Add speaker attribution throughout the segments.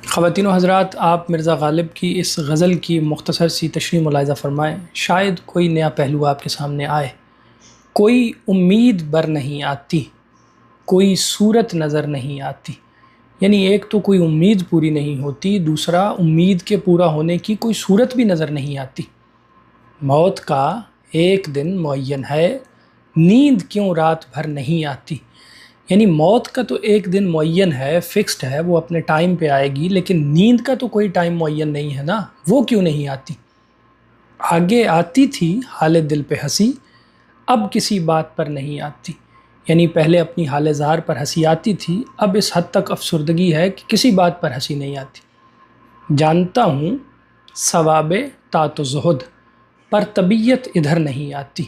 Speaker 1: خواتین و حضرات، آپ مرزا غالب کی اس غزل کی مختصر سی تشریح ملاحظہ فرمائیں، شاید کوئی نیا پہلو آپ کے سامنے آئے۔ کوئی امید بر نہیں آتی، کوئی صورت نظر نہیں آتی۔ یعنی ایک تو کوئی امید پوری نہیں ہوتی، دوسرا امید کے پورا ہونے کی کوئی صورت بھی نظر نہیں آتی۔ موت کا ایک دن معین ہے، نیند کیوں رات بھر نہیں آتی۔ یعنی موت کا تو ایک دن معین ہے، فکسڈ ہے، وہ اپنے ٹائم پہ آئے گی، لیکن نیند کا تو کوئی ٹائم معین نہیں ہے نا، وہ کیوں نہیں آتی۔ آگے آتی تھی حال دل پہ ہنسی، اب کسی بات پر نہیں آتی۔ یعنی پہلے اپنی حال زار پر ہنسی آتی تھی، اب اس حد تک افسردگی ہے کہ کسی بات پر ہنسی نہیں آتی۔ جانتا ہوں ثواب طاعت و زہد، پر طبیعت ادھر نہیں آتی۔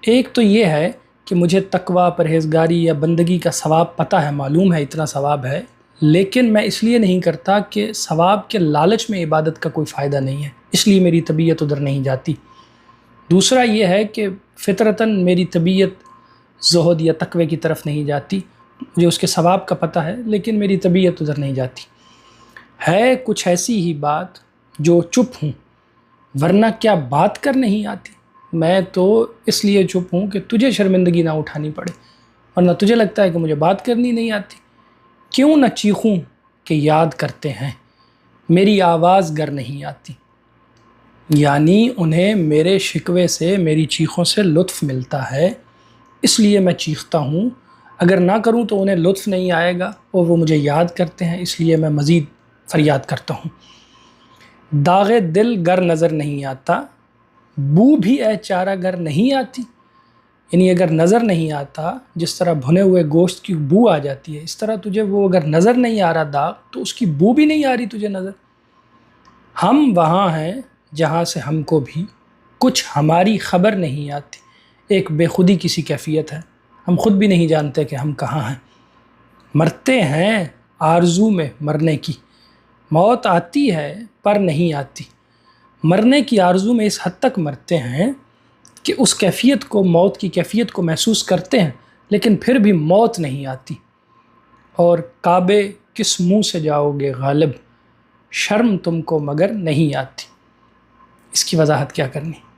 Speaker 1: ایک تو یہ ہے کہ مجھے تقوی، پرہیزگاری یا بندگی کا ثواب پتہ ہے، معلوم ہے اتنا ثواب ہے، لیکن میں اس لیے نہیں کرتا کہ ثواب کے لالچ میں عبادت کا کوئی فائدہ نہیں ہے، اس لیے میری طبیعت ادھر نہیں جاتی۔ دوسرا یہ ہے کہ فطرتاً میری طبیعت زہد یا تقوی کی طرف نہیں جاتی، مجھے اس کے ثواب کا پتہ ہے، لیکن میری طبیعت ادھر نہیں جاتی۔ ہے کچھ ایسی ہی بات جو چپ ہوں، ورنہ کیا بات کر نہیں آتی۔ میں تو اس لیے چپ ہوں کہ تجھے شرمندگی نہ اٹھانی پڑے، ورنہ تجھے لگتا ہے کہ مجھے بات کرنی نہیں آتی۔ کیوں نہ چیخوں کہ یاد کرتے ہیں، میری آواز گر نہیں آتی۔ یعنی انہیں میرے شکوے سے، میری چیخوں سے لطف ملتا ہے، اس لیے میں چیختا ہوں۔ اگر نہ کروں تو انہیں لطف نہیں آئے گا، اور وہ مجھے یاد کرتے ہیں، اس لیے میں مزید فریاد کرتا ہوں۔ داغ دل گر نظر نہیں آتا، بو بھی اے چارہ گر نہیں آتی۔ یعنی اگر نظر نہیں آتا، جس طرح بھنے ہوئے گوشت کی بو آ جاتی ہے، اس طرح تجھے وہ اگر نظر نہیں آ رہا داغ، تو اس کی بو بھی نہیں آ رہی تجھے نظر۔ ہم وہاں ہیں جہاں سے ہم کو بھی کچھ ہماری خبر نہیں آتی۔ ایک بے خودی کی سی کیفیت ہے، ہم خود بھی نہیں جانتے کہ ہم کہاں ہیں۔ مرتے ہیں آرزو میں مرنے کی، موت آتی ہے پر نہیں آتی۔ مرنے کی آرزو میں اس حد تک مرتے ہیں کہ اس کیفیت کو، موت کی کیفیت کو محسوس کرتے ہیں، لیکن پھر بھی موت نہیں آتی۔ اور کعبے کس منہ سے جاؤ گے غالب، شرم تم کو مگر نہیں آتی۔ اس کی وضاحت کیا کرنی۔